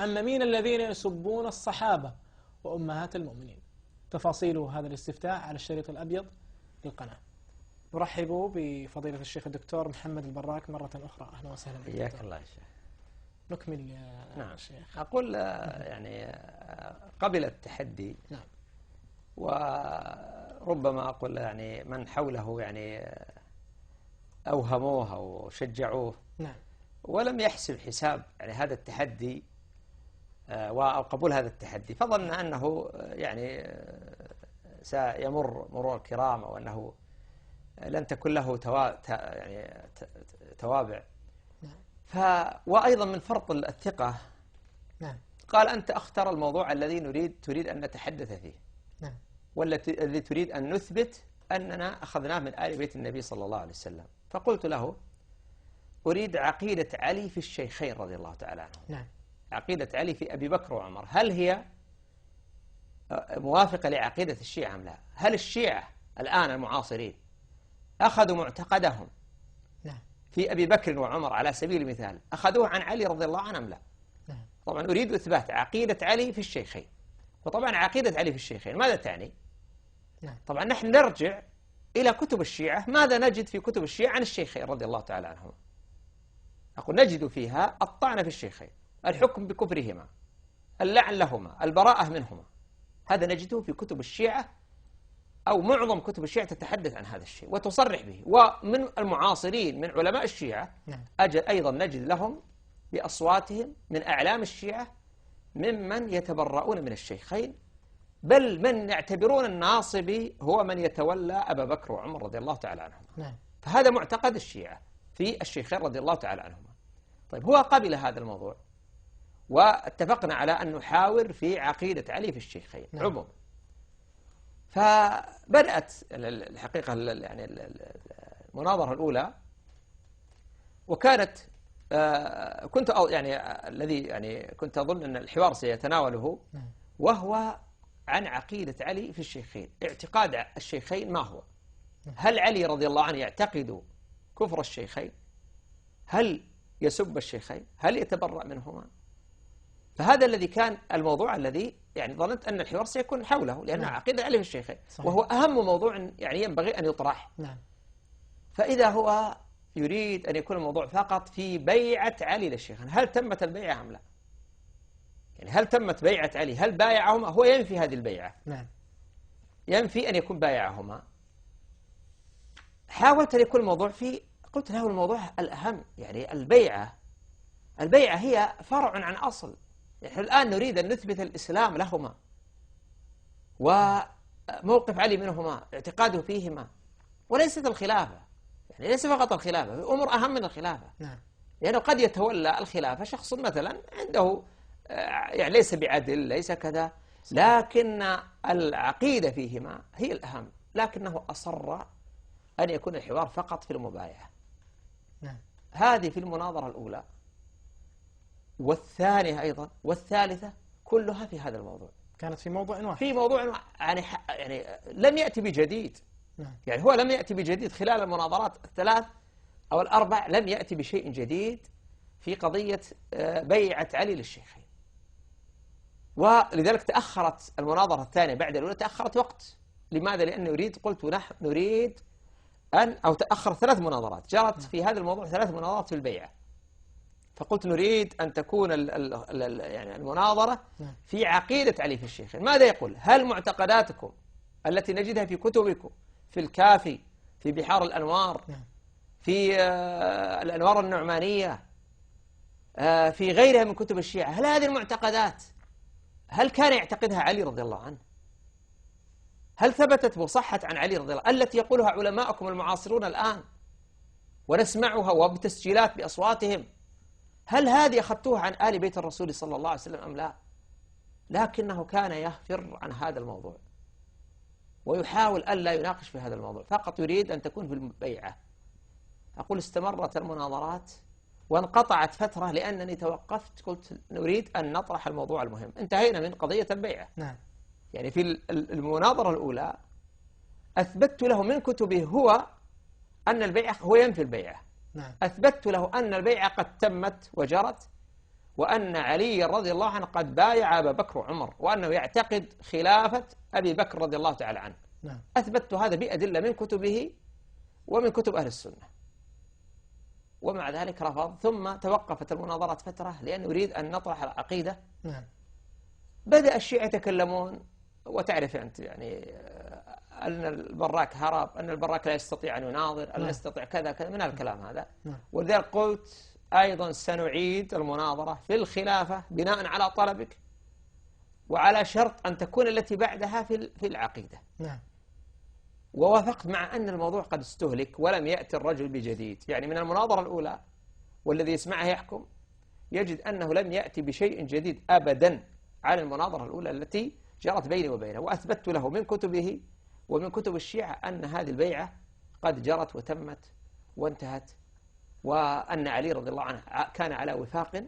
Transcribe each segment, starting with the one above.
أما مين الذين يسبون الصحابة وأمهات المؤمنين؟ تفاصيل هذا الاستفتاء على الشريط الأبيض للقناة. نرحب بفضيلة الشيخ الدكتور محمد البراك مرة أخرى. أهلا وسهلا بك. حياك الله يا شيخ. نكمل يا شيخ. أقول يعني قبل التحدي. نعم. وربما أقول يعني من حوله يعني أوهموه أو شجعوه. نعم. ولم يحسب حساب يعني هذا التحدي أو قبول هذا التحدي، فظن أنه يعني سيمر مرور الكرام أو أنه لن تكن له يعني توابع. وأيضا من فرط الثقة. نعم. قال أنت أختر الموضوع الذي تريد أن نتحدث فيه. نعم. والذي تريد أن نثبت أننا أخذناه من آل بيت النبي صلى الله عليه وسلم. فقلت له أريد عقيدة علي في الشيخين رضي الله تعالى عنهم. نعم. عقيدة علي في أبي بكر وعمر، هل هي موافقة لعقيدة الشيعة أم لا؟ هل الشيعة الآن المعاصرين أخذوا معتقدهم نعم. في أبي بكر وعمر على سبيل المثال أخذوه عن علي رضي الله عنه أم لا؟ نعم. طبعا أريد إثبات عقيدة علي في الشيخين. وطبعا عقيدة علي في الشيخين ماذا تعني؟ نعم. طبعا نحن نرجع إلى كتب الشيعة. ماذا نجد في كتب الشيعة عن الشيخين رضي الله تعالى عنهما؟ أقول نجد فيها الطعن في الشيخين، الحكم بكفرهما، اللعن لهما، البراءة منهما. هذا نجده في كتب الشيعة أو معظم كتب الشيعة تتحدث عن هذا الشيء وتصرح به. ومن المعاصرين من علماء الشيعة أيضا نجد لهم بأصواتهم من أعلام الشيعة ممن يتبرؤون من الشيخين، بل من يعتبرون الناصبي هو من يتولى أبا بكر وعمر رضي الله تعالى عنهما. فهذا معتقد الشيعة في الشيخين رضي الله تعالى عنهما. طيب هو قبل هذا الموضوع واتفقنا على أن نحاور في عقيدة علي في الشيخين عموما. فبدأت الحقيقة يعني المناظرة الأولى، وكانت كنت يعني الذي يعني كنت أظن أن الحوار سيتناوله وهو عن عقيدة علي في الشيخين. اعتقاد الشيخين ما هو؟ هل علي رضي الله عنه يعتقد كفر الشيخين؟ هل يسب الشيخين؟ هل يتبرأ منهما؟ فهذا الذي كان الموضوع الذي يعني ظننت أن الحوار سيكون حوله، لأن عقيدة علي في الشيخين وهو أهم موضوع يعني ينبغي أن يطرح. فإذا هو يريد أن يكون الموضوع فقط في بيعة علي للشيخين، هل تمت البيعة أم لا؟ يعني هل تمت بيعة علي؟ هل بايعهما؟ هو ينفي هذه البيعة. ينفي أن يكون بايعهما. حاولت أن يكون الموضوع قلت له الموضوع الأهم يعني البيعة هي فرع عن أصل. نحن الآن نريد أن نثبت الإسلام لهما وموقف علي منهما، اعتقاده فيهما، وليست الخلافة. يعني ليس فقط الخلافة، في أمور أهم من الخلافة. لأنه قد يتولى الخلافة شخص مثلا عنده يعني ليس بعدل، ليس كذا، لكن العقيدة فيهما هي الأهم. لكنه أصر أن يكون الحوار فقط في المبايعة. هذه في المناظرة الأولى، والثانية أيضا، والثالثة، كلها في هذا الموضوع. كانت في موضوع واحد. في موضوع يعني لم يأتي بجديد. يعني هو لم يأتي بجديد خلال المناظرات الثلاث أو الأربع، لم يأتي بشيء جديد في قضية بيعة علي للشيخين. ولذلك تأخرت المناظرة الثانية بعد الأولى، تأخرت وقت. لماذا؟ لأنه قلت نحن نريد أو تأخر 3 مناظرات جرت في هذا الموضوع، 3 مناظرات في البيعة. فقلت نريد أن تكون يعني المناظرة في عقيدة علي في الشيخين. ماذا يقول؟ هل معتقداتكم التي نجدها في كتبكم، في الكافي، في بحار الأنوار، في الأنوار النعمانية، في غيرها من كتب الشيعة، هل هذه المعتقدات هل كان يعتقدها علي رضي الله عنه؟ هل ثبتت وصحت عن علي رضي الله عنه التي يقولها علماءكم المعاصرون الآن ونسمعها وبتسجيلات بأصواتهم؟ هل هذه أخذتوها عن آل بيت الرسول صلى الله عليه وسلم أم لا؟ لكنه كان يفر عن هذا الموضوع ويحاول ألا يناقش في هذا الموضوع، فقط يريد أن تكون في البيعة. أقول استمرت المناظرات وانقطعت فترة لأنني توقفت، قلت نريد أن نطرح الموضوع المهم. انتهينا من قضية البيعة. يعني في المناظرة الأولى أثبتت له من كتبه هو أن البيعة، هو ينفي البيعة. أثبتت له أن البيعة قد تمت وجرت، وأن علي رضي الله عنه قد بايع أبا بكر وعمر، وأنه يعتقد خلافة أبي بكر رضي الله تعالى عنه. نعم. أثبتت هذا بأدلة من كتبه ومن كتب أهل السنة، ومع ذلك رفض. ثم توقفت المناظرات فترة لأن يريد أن نطرح العقيدة. نعم. بدأ الشيعة يتكلمون، وتعرف أنت يعني أن البراك هرب، أن البراك لا يستطيع أن يناظر، أن لا يستطيع كذا كذا من الكلام هذا. ولذلك قلت أيضا سنعيد المناظرة في الخلافة بناء على طلبك، وعلى شرط أن تكون التي بعدها في العقيدة. نعم. ووافقت مع أن الموضوع قد استهلك ولم يأتي الرجل بجديد. يعني من المناظرة الأولى والذي يسمعها يحكم يجد أنه لم يأتي بشيء جديد أبدا عن المناظرة الأولى التي جرت بيني وبينه. وأثبتت له من كتبه ومن كتب الشيعة أن هذه البيعة قد جرت وتمت وانتهت، وأن علي رضي الله عنه كان على وفاق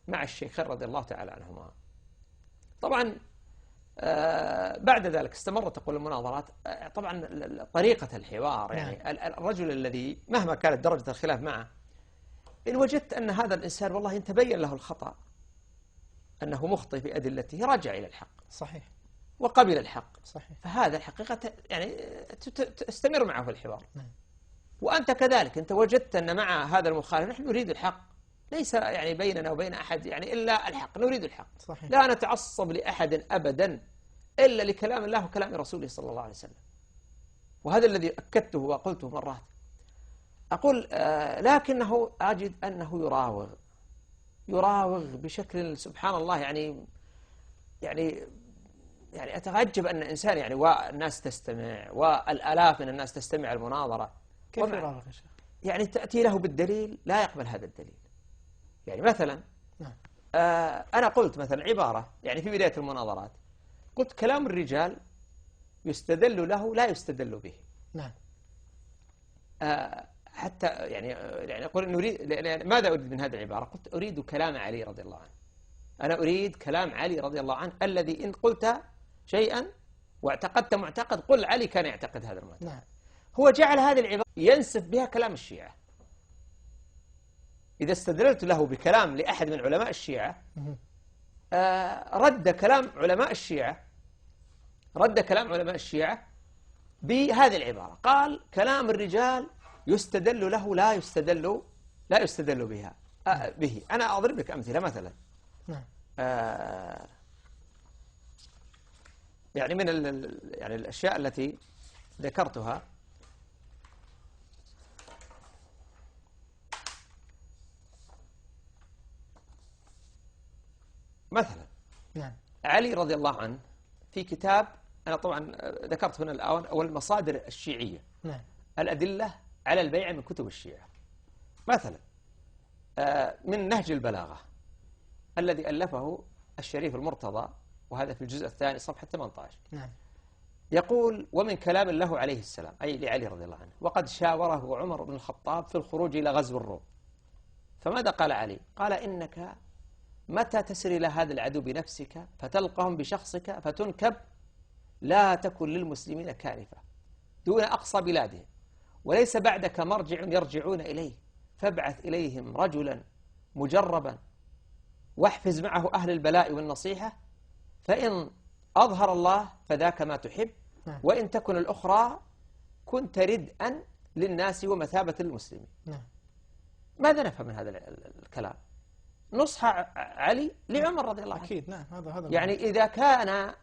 مع الشيخين رضي الله تعالى عنهما. طبعا بعد ذلك استمرت تقول المناظرات. طبعا طريقة الحوار، يعني الرجل الذي مهما كانت درجة الخلاف معه، إن وجدت أن هذا الإنسان والله إن تبين له الخطأ أنه مخطئ في أدلته رجع إلى الحق. صحيح. وقبل الحق. صحيح. فهذا الحقيقة يعني تستمر معه في الحوار. وأنت كذلك أنت وجدت أن مع هذا المخالف نحن نريد الحق، ليس يعني بيننا وبين أحد يعني إلا الحق، نريد الحق. صحيح. لا نتعصب لأحد أبدا إلا لكلام الله وكلام رسوله صلى الله عليه وسلم. وهذا الذي أكدته وقلته مرات. أقول لكنه أجد أنه يراوغ بشكل سبحان الله، يعني أتعجب أن إنسان يعني والناس تستمع والآلاف من الناس تستمع المناظرة. كيف يراوغ يا شيخ؟ يعني تأتي له بالدليل لا يقبل هذا الدليل. يعني مثلا أنا قلت مثلا عبارة يعني في بداية المناظرات، قلت كلام الرجال يستدل له لا يستدل به. نعم. حتى يعني أقول نريد، ماذا أريد من هذه العبارة؟ قلت أريد كلام علي رضي الله عنه. أنا أريد كلام علي رضي الله عنه الذي إن قلت شيئا واعتقدت معتقد قل علي كان يعتقد هذا المعتقد. نعم. هو جعل هذه العبارة ينسف بها كلام الشيعة. إذا استدللت له بكلام لأحد من علماء الشيعة رد كلام علماء الشيعة بهذه العبارة. قال كلام الرجال يستدل له لا يستدل به. أنا أضرب لك أمثلة مثلا. نعم. يعني من يعني الأشياء التي ذكرتها مثلا. نعم. علي رضي الله عنه في كتاب، أنا طبعا ذكرت هنا الآن أول المصادر الشيعية. نعم. الأدلة على البيع من كتب الشيعة. مثلا من نهج البلاغة الذي ألفه الشريف المرتضى، وهذا في الجزء الثاني صفحة 18. نعم. يقول ومن كلام له عليه السلام أي لعلي رضي الله عنه: وقد شاوره عمر بن الخطاب في الخروج إلى غزو الروم. فماذا قال علي؟ قال إنك متى تسري إلى هذا العدو بنفسك فتلقهم بشخصك فتنكب لا تكن للمسلمين كارفة دون أقصى بلادهم، وليس بعدك مرجع يرجعون إليه، فابعث إليهم رجلا مجربا واحفز معه أهل البلاء والنصيحة، فإن أظهر الله فذاك ما تحب، وإن تكن الأخرى كنت ردءا للناس ومثابة للمسلمين. ماذا نفهم من هذا الكلام؟ نصح علي لعمر رضي الله عنه. أكيد. نعم. هذا يعني إذا كان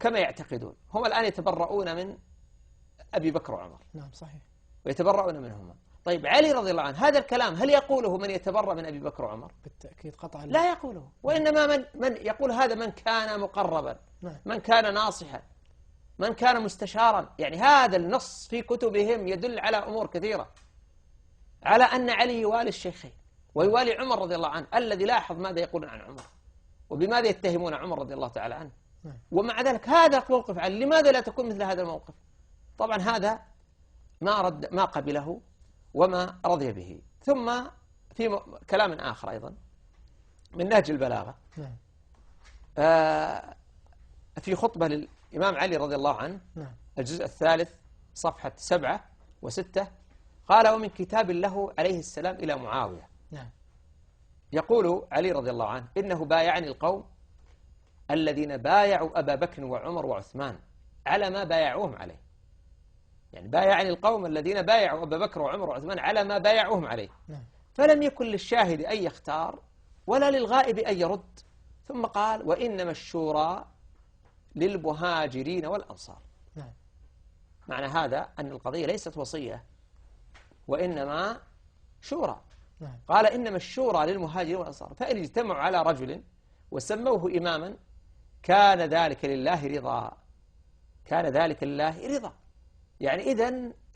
كما يعتقدون هم الآن يتبرؤون من أبي بكر وعمر. نعم. صحيح. ويتبرؤون منهما. طيب علي رضي الله عنه هذا الكلام هل يقوله من يتبرأ من أبي بكر وعمر؟ بالتأكيد قطعا لا يقوله. وإنما من يقول هذا من كان مقربا، من كان ناصحا، من كان مستشارا. يعني هذا النص في كتبهم يدل على أمور كثيرة، على أن علي يوالي الشيخين ويوالي عمر رضي الله عنه، الذي لاحظ ماذا يقولون عن عمر وبماذا يتهمون عمر رضي الله تعالى عنه. ومع ذلك هذا موقف علي، لماذا لا تكون مثل هذا الموقف؟ طبعا هذا ما قبله وما رضي به. ثم في كلام آخر أيضا من نهج البلاغة في خطبة للإمام علي رضي الله عنه الجزء الثالث صفحة 7 و6 قال: ومن كتاب له عليه السلام إلى معاوية يقول علي رضي الله عنه إنه بايعني القوم الذين بايعوا أبا بكر وعمر وعثمان على ما بايعوهم عليه. يعني بايعني القوم الذين بايعوا أبا بكر وعمر وعثمان على ما بايعوهم عليه، فلم يكن للشاهد أن يختار ولا للغائب أن يرد. ثم قال وإنما الشورى للمهاجرين والأنصار. معنى هذا أن القضية ليست وصية وإنما شورى. قال إنما الشورى للمهاجرين والأنصار، فإن اجتمعوا على رجل وسموه إماما كان ذلك لله رضا. كان ذلك لله رضا. يعني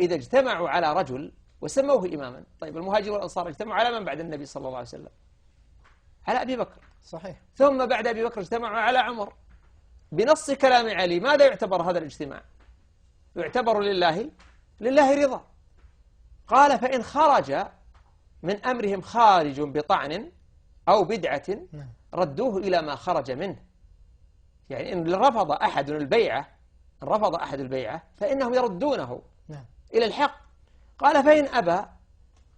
إذا اجتمعوا على رجل وسموه إماما، طيب المهاجرين والأنصار اجتمعوا على من بعد النبي صلى الله عليه وسلم؟ على أبي بكر. صحيح. ثم بعد أبي بكر اجتمعوا على عمر. بنص كلام علي ماذا يعتبر هذا الاجتماع؟ يعتبر لله رضا. قال فإن خرج من أمرهم خارج بطعن أو بدعة ردوه إلى ما خرج منه. يعني إن رفض أحد البيعة فإنهم يردونه إلى الحق. قال فإن أبى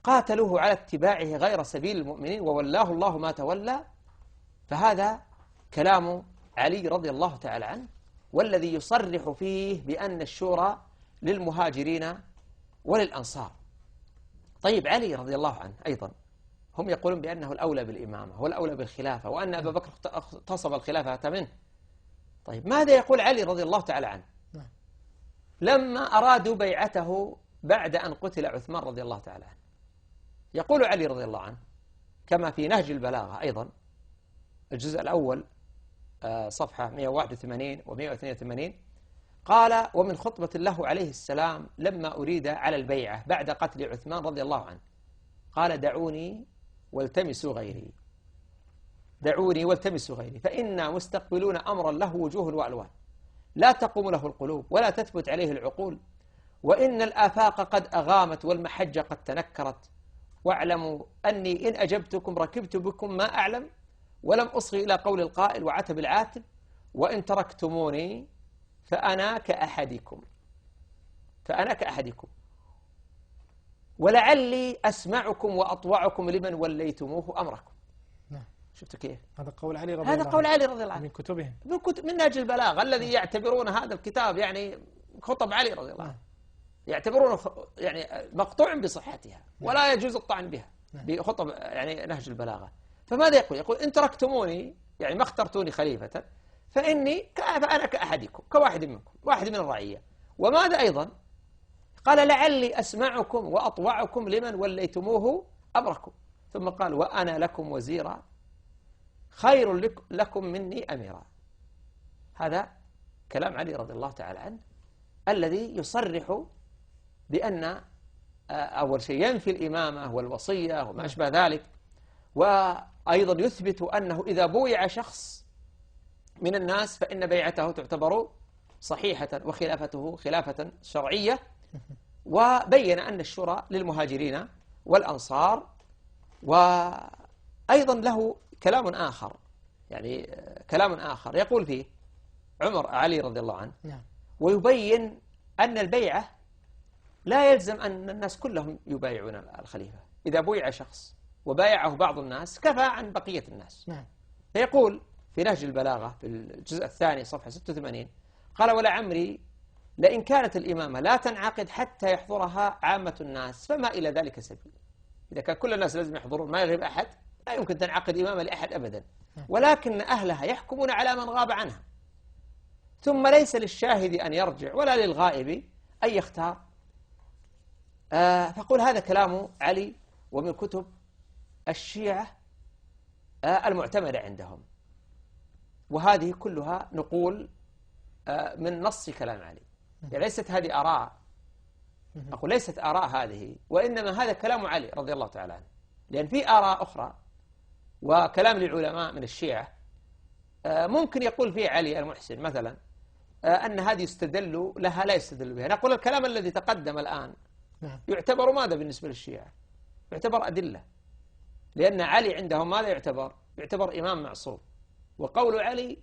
قاتلوه على اتباعه غير سبيل المؤمنين وولاه الله ما تولى. فهذا كلام علي رضي الله تعالى عنه، والذي يصرح فيه بأن الشورى للمهاجرين وللأنصار. طيب علي رضي الله عنه أيضا هم يقولون بأنه الأولى بالإمامة، هو الأولى بالخلافة، وأن أبا بكر اغتصب الخلافة منه. طيب ماذا يقول علي رضي الله تعالى عنه لما أرادوا بيعته بعد أن قتل عثمان رضي الله تعالى عنه؟ يقول علي رضي الله عنه كما في نهج البلاغة أيضا الجزء الأول صفحة 181 و182، قال ومن خطبة له عليه السلام لما أريد على البيعة بعد قتل عثمان رضي الله عنه قال دعوني والتمسوا غيري، دعوني والتمسوا غيري، فإنا مستقبلون أمرا له وجوه وألوان لا تقوم له القلوب ولا تثبت عليه العقول، وإن الآفاق قد أغامت والمحج قد تنكرت، واعلموا أني إن أجبتكم ركبت بكم ما أعلم ولم أصغي إلى قول القائل وعتب العاتب، وإن تركتموني فأنا كأحدكم ولعلي أسمعكم وأطوعكم لمن وليتموه أمركم. شفت كيف؟ هذا قول علي رضي الله عنه. هذا قول علي رضي الله عنه من كتبهم، من نهج البلاغة الذي يعتبرون هذا الكتاب يعني خطب علي رضي الله عنه، يعتبرونه يعني مقطوع بصحتها ولا يجوز الطعن بها بخطب يعني نهج البلاغة. فماذا يقول إن تركتموني يعني ما اخترتوني خليفة فأنا كأحدكم كواحد منكم، واحد من الرعية. وماذا أيضا؟ قال لعلي أسمعكم وأطوعكم لمن وليتموه أمركم. ثم قال وأنا لكم وزيرا خير لكم مني أميرا. هذا كلام علي رضي الله تعالى عنه الذي يصرح بأن أول شيء ينفي الإمامة والوصية وما أشبه ذلك، وأيضا يثبت أنه إذا بويع شخص من الناس فإن بيعته تعتبر صحيحة وخلافته خلافة شرعية. وبين أن الشورى للمهاجرين والأنصار. وأيضا له كلام آخر، يعني كلام آخر يقول فيه علي رضي الله عنه ويبين أن البيعة لا يلزم أن الناس كلهم يبايعون الخليفة. إذا بويع شخص وبايعه بعض الناس كفى عن بقية الناس. فيقول في نهج البلاغة في الجزء الثاني صفحة 86 قال ولعمري لئن كانت الإمامة لا تنعقد حتى يحضرها عامة الناس فما إلى ذلك سبيل. إذا كان كل الناس لازم يحضرون ما يغيب أحد لا يمكن تنعقد إمامة لأحد أبدا، ولكن أهلها يحكمون على من غاب عنها، ثم ليس للشاهد أن يرجع ولا للغائب أن يختار. فقول هذا كلام علي ومن كتب الشيعة المعتمدة عندهم، وهذه كلها نقول من نص كلام علي. يعني ليست هذه آراء، أقول ليست آراء هذه، وإنما هذا كلام علي رضي الله تعالى عنه. لأن في آراء أخرى وكلام للعلماء من الشيعة ممكن يقول فيه علي المحسن مثلا أن هذه يستدل لها لا يستدل بها. نقول الكلام الذي تقدم الآن يعتبر ماذا بالنسبة للشيعة؟ يعتبر أدلة، لأن علي عندهم ماذا يعتبر؟ يعتبر إمام معصوم، وقول علي